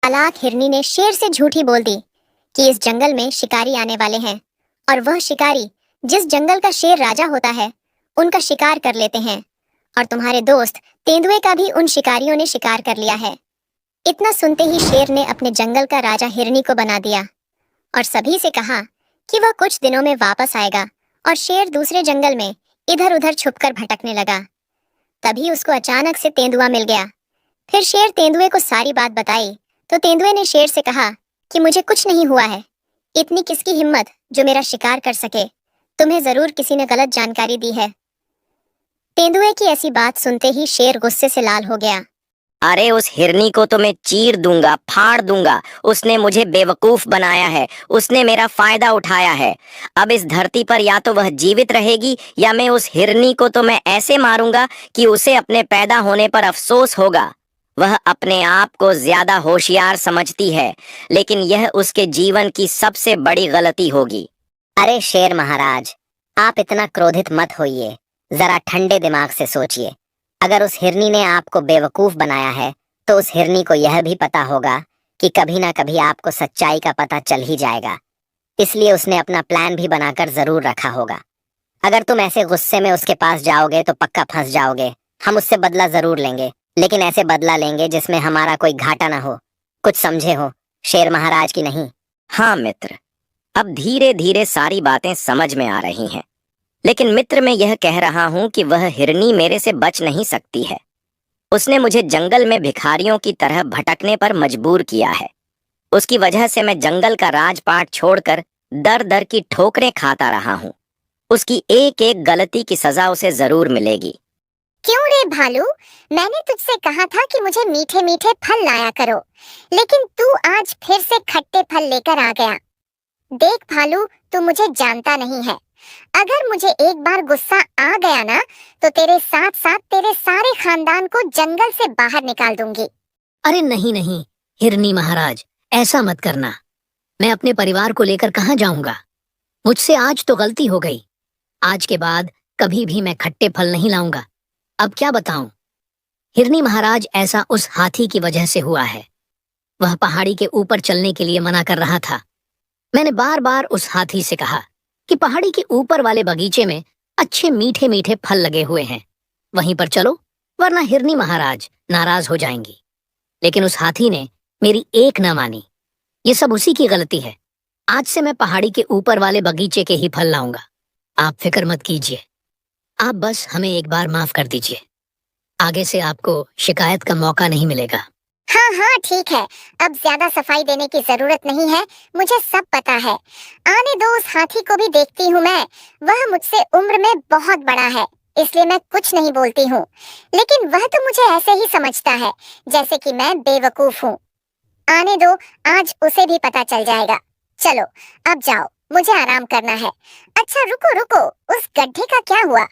चालाक हिरनी ने शेर से झूठी बोल दी कि इस जंगल में शिकारी आने वाले हैं और वह शिकारी जिस जंगल का शेर राजा होता है उनका शिकार कर लेते हैं, और तुम्हारे दोस्त तेंदुए का भी उन शिकारियों ने शिकार कर लिया है। इतना सुनते ही शेर ने अपने जंगल का राजा हिरनी को बना दिया और सभी से कहा कि वह कुछ दिनों में वापस आएगा, और शेर दूसरे जंगल में इधर उधर छुपकर भटकने लगा। तभी उसको अचानक से तेंदुआ मिल गया। फिर शेर तेंदुए को सारी बात बताई तो तेंदुए ने शेर से कहा कि मुझे कुछ नहीं हुआ है, इतनी किसकी हिम्मत जो मेरा शिकार कर सके, तुम्हें जरूर किसी ने गलत जानकारी दी है। तेंदुए की ऐसी बात सुनते ही शेर गुस्से से लाल हो गया। अरे उस हिरनी को तो मैं चीर दूंगा, फाड़ दूंगा। उसने मुझे बेवकूफ बनाया है, उसने मेरा फायदा उठाया है। अब इस धरती पर या तो वह जीवित रहेगी या मैं उस हिरनी को तो मैं ऐसे मारूंगा कि उसे अपने पैदा होने पर अफसोस होगा। वह अपने आप को ज्यादा होशियार समझती है, लेकिन यह उसके जीवन की सबसे बड़ी गलती होगी। अरे शेर महाराज, आप इतना क्रोधित मत होइए, जरा ठंडे दिमाग से सोचिए। अगर उस हिरनी ने आपको बेवकूफ बनाया है तो उस हिरनी को यह भी पता होगा कि कभी ना कभी आपको सच्चाई का पता चल ही जाएगा, इसलिए उसने अपना प्लान भी बनाकर जरूर रखा होगा। अगर तुम ऐसे गुस्से में उसके पास जाओगे तो पक्का फंस जाओगे। हम उससे बदला जरूर लेंगे, लेकिन ऐसे बदला लेंगे जिसमें हमारा कोई घाटा ना हो। कुछ समझे हो शेर महाराज की नहीं? हाँ मित्र, अब धीरे धीरे सारी बातें समझ में आ रही हैं। लेकिन मित्र, मैं यह कह रहा हूं कि वह हिरनी मेरे से बच नहीं सकती है। उसने मुझे जंगल में भिखारियों की तरह भटकने पर मजबूर किया है। उसकी वजह से मैं जंगल का राजपाट छोड़कर दर दर की ठोकरें खाता रहा हूँ। उसकी एक एक गलती की सजा उसे जरूर मिलेगी। क्यों रे भालू, मैंने तुझसे कहा था कि मुझे मीठे मीठे फल लाया करो, लेकिन तू आज फिर से खट्टे फल लेकर आ गया। देख भालू, तू मुझे जानता नहीं है। अगर मुझे एक बार गुस्सा आ गया ना तो तेरे साथ साथ तेरे सारे खानदान को जंगल से बाहर निकाल दूंगी। अरे नहीं नहीं हिरनी महाराज, ऐसा मत करना। मैं अपने परिवार को लेकर कहाँ जाऊंगा? मुझसे आज तो गलती हो गई। आज के बाद कभी भी मैं खट्टे फल नहीं लाऊंगा। अब क्या बताऊं? हिरनी महाराज, ऐसा उस हाथी की वजह से हुआ है। वह पहाड़ी के ऊपर चलने के लिए मना कर रहा था। मैंने बार बार उस हाथी से कहा कि पहाड़ी के ऊपर वाले बगीचे में अच्छे मीठे मीठे फल लगे हुए हैं, वहीं पर चलो, वरना हिरनी महाराज नाराज हो जाएंगी। लेकिन उस हाथी ने मेरी एक न मानी। ये सब उसी की गलती है। आज से मैं पहाड़ी के ऊपर वाले बगीचे के ही फल लाऊंगा। आप फिक्र मत कीजिए, आप बस हमें एक बार माफ कर दीजिए। आगे से आपको शिकायत का मौका नहीं मिलेगा। हाँ हाँ ठीक है, अब ज्यादा सफाई देने की जरूरत नहीं है, मुझे सब पता है। आने दो, उस हाथी को भी देखती हूँ मैं। वह मुझसे उम्र में बहुत बड़ा है, इसलिए मैं कुछ नहीं बोलती हूँ, लेकिन वह तो मुझे ऐसे ही समझता है जैसे कि मैं बेवकूफ हूँ। आने दो, आज उसे भी पता चल जाएगा। चलो अब जाओ, मुझे आराम करना है। अच्छा रुको रुको, उस गड्ढे का क्या हुआ?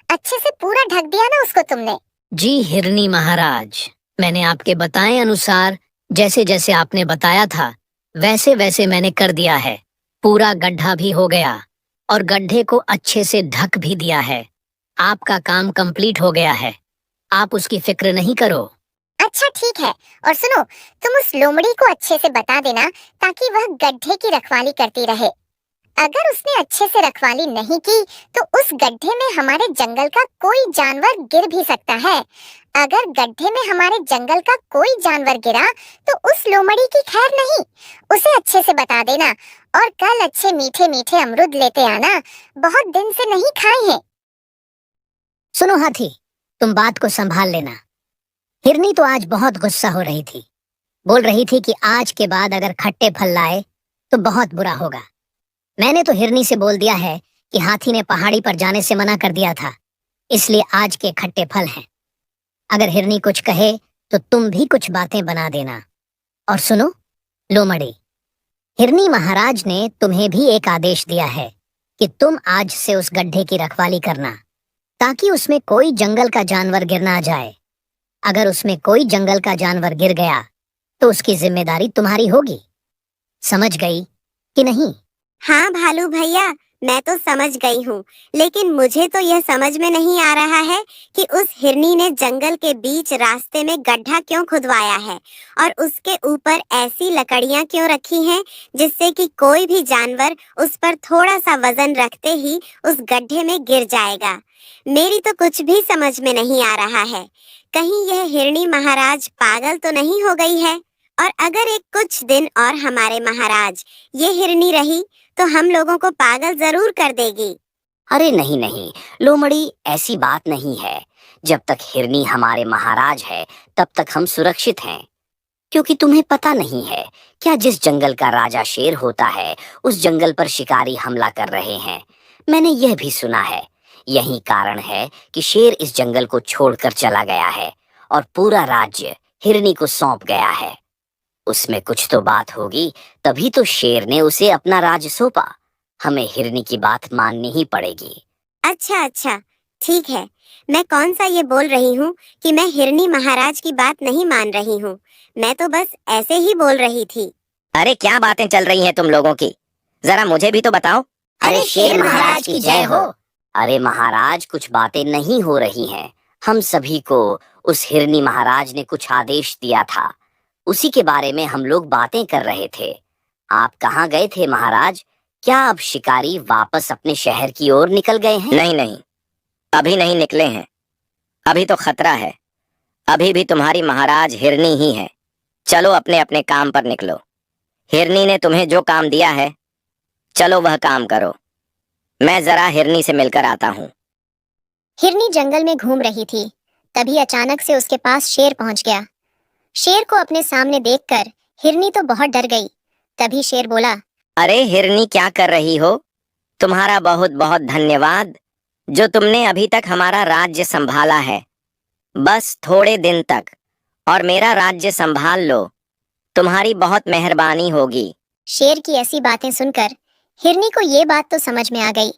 अच्छे से पूरा ढक दिया ना उसको तुमने? जी हिरनी महाराज, मैंने आपके बताए अनुसार जैसे जैसे आपने बताया था वैसे वैसे मैंने कर दिया है। पूरा गड्ढा भी हो गया और गड्ढे को अच्छे से ढक भी दिया है। आपका काम कंप्लीट हो गया है, आप उसकी फिक्र नहीं करो। अच्छा ठीक है, और सुनो, तुम उस लोमड़ी को अच्छे से बता देना ताकि वह गड्ढे की रखवाली करती रहे। अगर उसने अच्छे से रखवाली नहीं की तो उस गड्ढे में हमारे जंगल का कोई जानवर गिर भी सकता है। अगर गड्ढे में हमारे जंगल का कोई जानवर गिरा तो उस लोमड़ी की खैर नहीं। उसे अच्छे से बता देना, और कल अच्छे मीठे मीठे अमरूद लेते आना, बहुत दिन से नहीं खाए हैं। सुनो हाथी, तुम बात को संभाल लेना। हिरनी तो आज बहुत गुस्सा हो रही थी, बोल रही थी कि आज के बाद अगर खट्टे फल लाए तो बहुत बुरा होगा। मैंने तो हिरनी से बोल दिया है कि हाथी ने पहाड़ी पर जाने से मना कर दिया था, इसलिए आज के खट्टे फल हैं। अगर हिरनी कुछ कहे तो तुम भी कुछ बातें बना देना। और सुनो लोमड़ी, हिरनी महाराज ने तुम्हें भी एक आदेश दिया है कि तुम आज से उस गड्ढे की रखवाली करना, ताकि उसमें कोई जंगल का जानवर गिर ना जाए। अगर उसमें कोई जंगल का जानवर गिर गया तो उसकी जिम्मेदारी तुम्हारी होगी। समझ गई कि नहीं? हाँ भालू भैया, मैं तो समझ गई हूँ, लेकिन मुझे तो यह समझ में नहीं आ रहा है कि उस हिरनी ने जंगल के बीच रास्ते में गड्ढा क्यों खुदवाया है और उसके ऊपर ऐसी लकड़ियाँ क्यों रखी हैं जिससे कि कोई भी जानवर उस पर थोड़ा सा वजन रखते ही उस गड्ढे में गिर जाएगा। मेरी तो कुछ भी समझ में नहीं आ रहा है। कहीं यह हिरनी महाराज पागल तो नहीं हो गई है? और अगर एक कुछ दिन और हमारे महाराज ये हिरनी रही तो हम लोगों को पागल जरूर कर देगी। अरे नहीं नहीं लोमड़ी, ऐसी बात नहीं है। जब तक हिरनी हमारे महाराज है तब तक हम सुरक्षित हैं, क्योंकि तुम्हें पता नहीं है क्या, जिस जंगल का राजा शेर होता है उस जंगल पर शिकारी हमला कर रहे हैं। मैंने यह भी सुना है। यही कारण है कि शेर इस जंगल को छोड़कर चला गया है और पूरा राज्य हिरनी को सौंप गया है। उसमें कुछ तो बात होगी, तभी तो शेर ने उसे अपना राज सौंपा। हमें हिरनी की बात माननी ही पड़ेगी। अच्छा अच्छा, ठीक है। मैं कौन सा ये बोल रही हूँ कि मैं हिरनी महाराज की बात नहीं मान रही हूँ। मैं तो बस ऐसे ही बोल रही थी। अरे क्या बातें चल रही हैं तुम लोगों की, जरा मुझे भी तो बताओ। अरे शेर महाराज की जय हो। अरे महाराज, कुछ बातें नहीं हो रही हैं। हम सभी को उस हिरनी महाराज ने कुछ आदेश दिया था, उसी के बारे में हम लोग बातें कर रहे थे। आप कहाँ गए थे महाराज? क्या अब शिकारी वापस अपने शहर की ओर निकल गए हैं? नहीं नहीं, अभी नहीं निकले हैं। अभी तो खतरा है। अभी भी तुम्हारी महाराज हिरनी ही है। चलो अपने अपने काम पर निकलो। हिरनी ने तुम्हें जो काम दिया है, चलो वह काम करो। मैं जरा हिरनी से मिलकर आता हूँ। हिरनी जंगल में घूम रही थी, तभी अचानक से उसके पास शेर पहुंच गया। शेर को अपने सामने देखकर हिरनी तो बहुत डर गई। तभी शेर बोला, अरे हिरनी, क्या कर रही हो? तुम्हारा बहुत बहुत धन्यवाद जो तुमने अभी तक हमारा राज्य संभाला है। बस थोड़े दिन तक और मेरा राज्य संभाल लो, तुम्हारी बहुत मेहरबानी होगी। शेर की ऐसी बातें सुनकर हिरनी को ये बात तो समझ में आ गई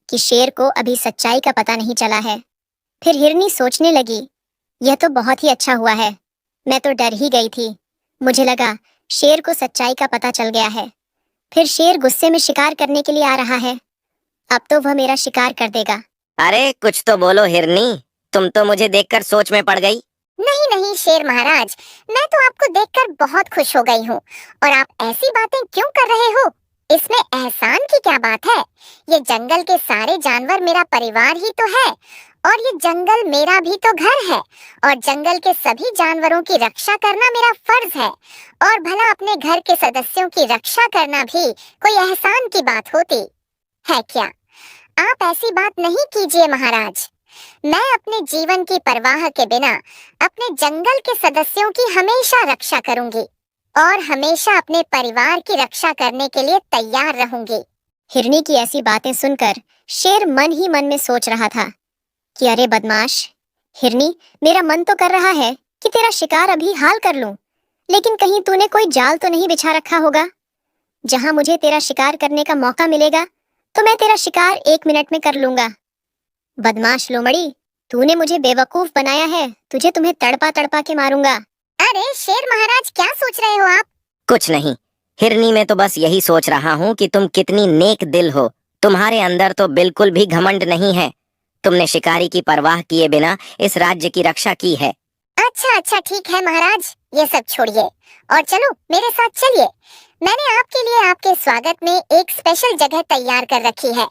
कि शेर को अभी सच्चाई का पता नहीं चला है। फिर हिरनी सोचने लगी, यह तो बहुत ही अच्छा हुआ है। मैं तो डर ही गई थी। मुझे लगा शेर को सच्चाई का पता चल गया है। फिर शेर गुस्से में शिकार करने के लिए आ रहा है। अब तो वह मेरा शिकार कर देगा। अरे कुछ तो बोलो हिरनी, तुम तो मुझे देखकर सोच में पड़ गई। नहीं नहीं शेर महाराज, मैं तो आपको देखकर बहुत खुश हो गई हूँ। और आप ऐसी बातें क्यों कर रहे हो? इसमें एहसान की क्या बात है? ये जंगल के सारे जानवर मेरा परिवार ही तो है, और ये जंगल मेरा भी तो घर है, और जंगल के सभी जानवरों की रक्षा करना मेरा फर्ज है। और भला अपने घर के सदस्यों की रक्षा करना भी कोई एहसान की बात होती है क्या? आप ऐसी बात नहीं कीजिए महाराज। मैं अपने जीवन की परवाह के बिना अपने जंगल के सदस्यों की हमेशा रक्षा करूंगी और हमेशा अपने परिवार की रक्षा करने के लिए तैयार रहूंगी। हिरनी की ऐसी बातें सुनकर शेर मन ही मन में सोच रहा था कि अरे बदमाश हिरनी, मेरा मन तो कर रहा है कि तेरा शिकार अभी हाल कर लूं, लेकिन कहीं तूने कोई जाल तो नहीं बिछा रखा होगा? जहां मुझे तेरा शिकार करने का मौका मिलेगा तो मैं तेरा शिकार 1 मिनट में कर लूंगा। बदमाश लोमड़ी, तूने मुझे बेवकूफ बनाया है। तुम्हें तड़पा तड़पा के मारूंगा। अरे शेर महाराज, क्या सोच रहे हो आप? कुछ नहीं हिरनी, मैं तो बस यही सोच रहा हूँ कि तुम कितनी नेक दिल हो। तुम्हारे अंदर तो बिल्कुल भी घमंड नहीं है। तुमने शिकारी की परवाह किए बिना इस राज्य की रक्षा की है। अच्छा अच्छा, ठीक है महाराज, ये सब छोड़िए और चलो मेरे साथ चलिए। मैंने आपके लिए आपके स्वागत में एक स्पेशल जगह तैयार कर रखी है।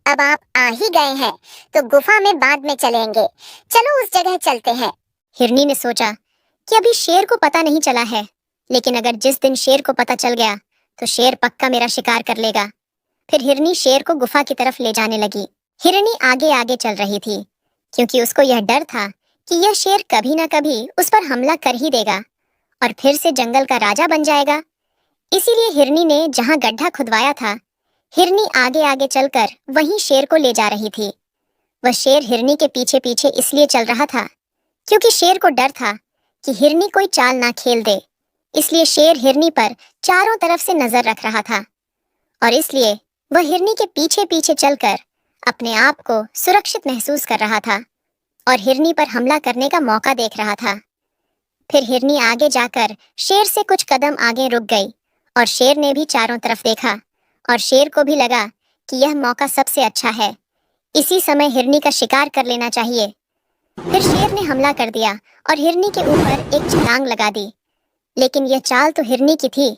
अब आप आ ही गए हैं तो गुफा में बाद में चलेंगे। चलो उस जगह चलते हैं। हिरनी ने सोचा कि अभी शेर को पता नहीं चला है, लेकिन अगर जिस दिन शेर को पता चल गया तो शेर पक्का मेरा शिकार कर लेगा। फिर हिरनी शेर को गुफा की तरफ ले जाने लगी। हिरनी आगे आगे चल रही थी, क्योंकि उसको यह डर था कि यह शेर कभी ना कभी उस पर हमला कर ही देगा और फिर से जंगल का राजा बन जाएगा। इसीलिए हिरनी ने जहां गड्ढा खुदवाया था, हिरनी आगे आगे चलकर वहीं शेर को ले जा रही थी। वह शेर हिरनी के पीछे पीछे इसलिए चल रहा था क्योंकि शेर को डर था कि हिरनी कोई चाल ना खेल दे। इसलिए शेर हिरनी पर चारों तरफ से नजर रख रहा था और इसलिए वह हिरनी के पीछे पीछे चलकर अपने आप को सुरक्षित महसूस कर रहा था और हिरनी पर हमला करने का मौका देख रहा था। फिर हिरनी आगे जाकर शेर से कुछ कदम आगे रुक गई और शेर ने भी चारों तरफ देखा और शेर को भी लगा कि यह मौका सबसे अच्छा है, इसी समय हिरनी का शिकार कर लेना चाहिए। फिर शेर ने हमला कर दिया और हिरनी के ऊपर एक छलांग लगा दी। लेकिन यह चाल तो हिरनी की थी,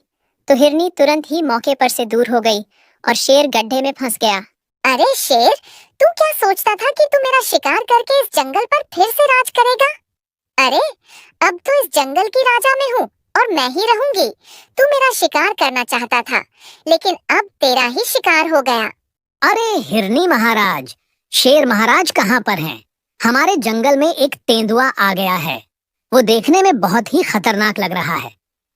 तो हिरनी तुरंत ही मौके पर से दूर हो गई और शेर गड्ढे में फंस गया। अरे शेर, तू क्या सोचता था कि तू मेरा शिकार करके इस जंगल पर फिर से राज करेगा? अरे अब तो इस जंगल की राजा मैं हूँ और मैं ही रहूंगी। तू मेरा शिकार करना चाहता था, लेकिन अब तेरा ही शिकार हो गया। अरे हिरनी महाराज, शेर महाराज कहाँ पर हैं? हमारे जंगल में एक तेंदुआ आ गया है। वो देखने में बहुत ही खतरनाक लग रहा है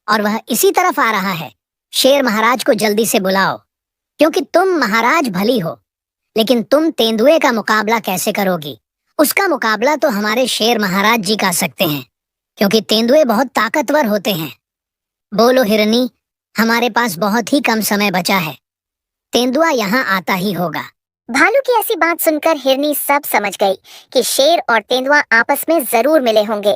और वह इसी तरफ आ रहा है। शेर महाराज को जल्दी से बुलाओ, क्योंकि तुम महाराज भली हो, लेकिन तुम तेंदुए का मुकाबला कैसे करोगी? उसका मुकाबला तो हमारे शेर महाराज जी कर सकते हैं, क्योंकि तेंदुए बहुत ताकतवर होते हैं। बोलो हिरनी, हमारे पास बहुत ही कम समय बचा है। तेंदुआ यहाँ आता ही होगा। भालू की ऐसी बात सुनकर हिरनी सब समझ गई कि शेर और तेंदुआ आपस में जरूर मिले होंगे।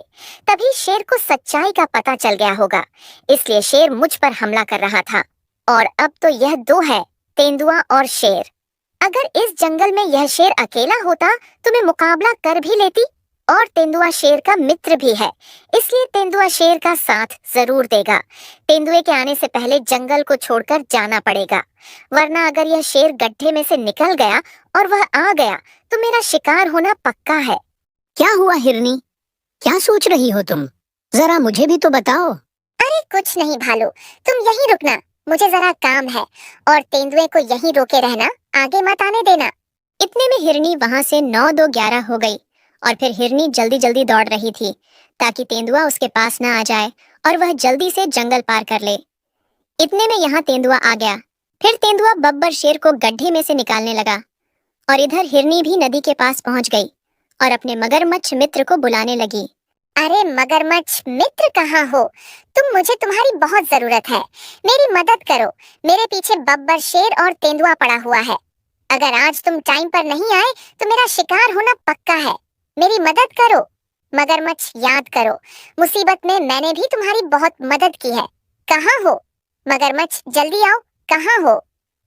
तभी शेर को सच्चाई का पता चल गया होगा, इसलिए शेर मुझ पर हमला कर रहा था। और अब तो यह दो है, तेंदुआ और शेर। अगर इस जंगल में यह शेर अकेला होता तो मैं मुकाबला कर भी लेती, और तेंदुआ शेर का मित्र भी है, इसलिए तेंदुआ शेर का साथ जरूर देगा। तेंदुए के आने से पहले जंगल को छोड़कर जाना पड़ेगा, वरना अगर यह शेर गड्ढे में से निकल गया और वह आ गया तो मेरा शिकार होना पक्का है। क्या हुआ हिरनी? क्या सोच रही हो तुम? जरा मुझे भी तो बताओ। अरे कुछ नहीं भालू, तुम यहीं रुकना, मुझे जरा काम है, और तेंदुए को यहीं रोके रहना, आगे मत आने देना। इतने में हिरनी वहां से 9 2 11 हो गई और फिर हिरनी जल्दी जल्दी दौड़ रही थी ताकि तेंदुआ उसके पास न आ जाए और वह जल्दी से जंगल पार कर ले। इतने में यहाँ तेंदुआ आ गया। फिर तेंदुआ बब्बर शेर को गड्ढे में से निकालने लगा और इधर हिरनी भी नदी के पास पहुंच गई और अपने मगरमच्छ मित्र को बुलाने लगी। अरे मगरमच्छ मित्र कहाँ हो तुम? मुझे तुम्हारी बहुत जरूरत है, मेरी मदद करो। मेरे पीछे बब्बर शेर और तेंदुआ पड़ा हुआ है। अगर आज तुम टाइम पर नहीं आए तो मेरा शिकार होना पक्का है। मेरी मदद करो। मगरमच्छ याद करो, मुसीबत में मैंने भी तुम्हारी बहुत मदद की है। कहाँ हो मगरमच्छ? जल्दी आओ। कहाँ हो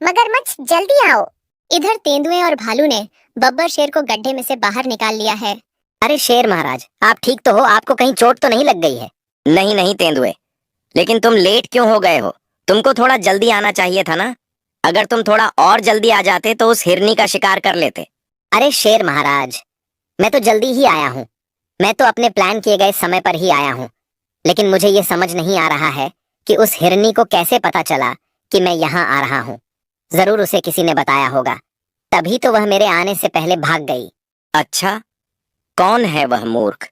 मगरमच्छ? जल्दी आओ। इधर तेंदुए और भालू ने बब्बर शेर को गड्ढे में से बाहर निकाल लिया है। अरे शेर महाराज, आप ठीक तो हो? आपको कहीं चोट तो नहीं लग गई है? नहीं नहीं तेंदुए, लेकिन तुम लेट क्यों हो गए हो? तुमको थोड़ा जल्दी आना चाहिए था ना। अगर तुम थोड़ा और जल्दी आ जाते तो उस हिरनी का शिकार कर लेते। अरे शेर महाराज, मैं तो जल्दी ही आया हूँ। मैं तो अपने प्लान किए गए समय पर ही आया हूँ, लेकिन मुझे ये समझ नहीं आ रहा है कि उस हिरनी को कैसे पता चला कि मैं यहाँ आ रहा हूँ। जरूर उसे किसी ने बताया होगा, तभी तो वह मेरे आने से पहले भाग गई। अच्छा, कौन है वह मूर्ख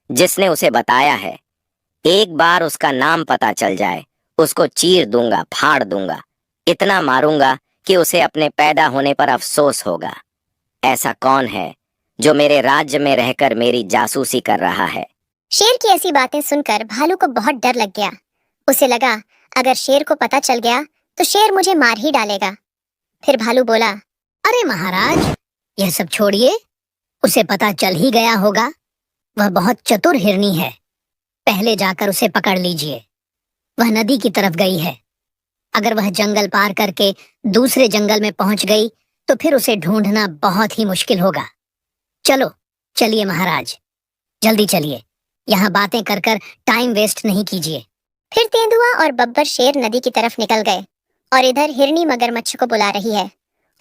जिसने उसे बताया है? एक बार उसका नाम पता चल जाए, उसको चीर दूंगा, फाड़ दूंगा, इतना मारूंगा कि उसे अपने पैदा होने पर अफसोस होगा। ऐसा कौन है जो मेरे राज्य में रहकर मेरी जासूसी कर रहा है? शेर की ऐसी बातें सुनकर भालू को बहुत डर लग गया। उसे लगा अगर शेर को पता चल गया तो शेर मुझे मार ही डालेगा। फिर भालू बोला, अरे महाराज, यह सब छोड़िए। उसे पता चल ही गया होगा। वह बहुत चतुर हिरनी है। पहले जाकर उसे पकड़ लीजिए। वह नदी की तरफ गई है। अगर वह जंगल पार करके दूसरे जंगल में पहुंच गई तो फिर उसे ढूंढना बहुत ही मुश्किल होगा। चलो चलिए महाराज, जल्दी चलिए। यहाँ बातें कर कर टाइम वेस्ट नहीं कीजिए। फिर तेंदुआ और बब्बर शेर नदी की तरफ निकल गए और इधर हिरनी मगरमच्छ को बुला रही है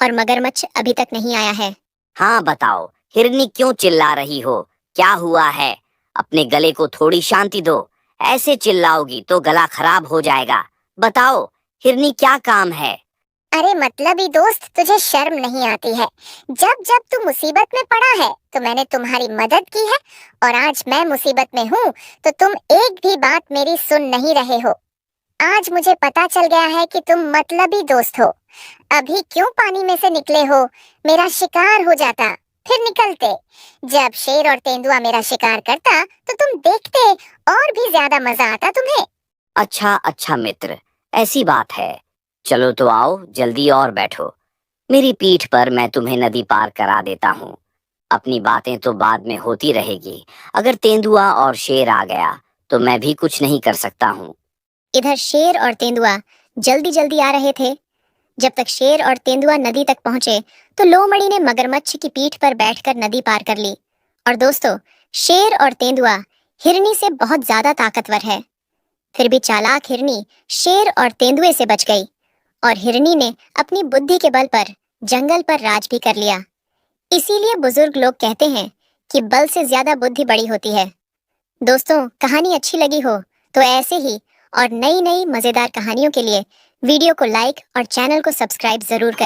और मगरमच्छ अभी तक नहीं आया है। हाँ बताओ हिरनी, क्यों चिल्ला रही हो? क्या हुआ है? अपने गले को थोड़ी शांति दो। ऐसे चिल्लाओगी तो गला खराब हो जाएगा। बताओ हिरनी, क्या काम है? अरे मतलबी दोस्त, तुझे शर्म नहीं आती है? जब जब तू मुसीबत में पड़ा है तो मैंने तुम्हारी मदद की है, और आज मैं मुसीबत में हूँ तो तुम एक भी बात मेरी सुन नहीं रहे हो। आज मुझे पता चल गया है कि तुम मतलबी दोस्त हो। अभी क्यों पानी में से निकले हो? मेरा शिकार हो जाता, फिर निकलते। जब शेर और तेंदुआ मेरा शिकार करता तो तुम देखते, और भी ज्यादा मजा आता तुम्हें। अच्छा अच्छा मित्र, ऐसी बात है। चलो तो आओ, जल्दी और बैठो। मेरी पीठ पर मैं तुम्हें नदी पार करा देता हूँ। अपनी बातें तो बाद में होती रहेगी। अगर तेंदुआ और शेर आ गया तो मैं भी कुछ नहीं कर सकता हूँ। इधर शेर और तेंदुआ जल्दी जल्दी आ रहे थे। जब तक शेर और तेंदुआ नदी तक पहुंचे तो लोमड़ी ने मगरमच्छ की पीठ पर बैठकर नदी पार कर ली। और दोस्तों, शेर और तेंदुआ हिरनी से बहुत ज्यादा ताकतवर है। फिर भी चालाक हिरनी शेर और तेंदुए से बच गई और हिरनी ने अपनी बुद्धि के बल पर जंगल पर राज भी कर लिया। इसीलिए बुजुर्ग लोग कहते हैं कि बल से ज्यादा बुद्धि बड़ी होती है। दोस्तों, कहानी अच्छी लगी हो तो ऐसे ही और नई नई मजेदार कहानियों के लिए वीडियो को लाइक और चैनल को सब्सक्राइब जरूर करें।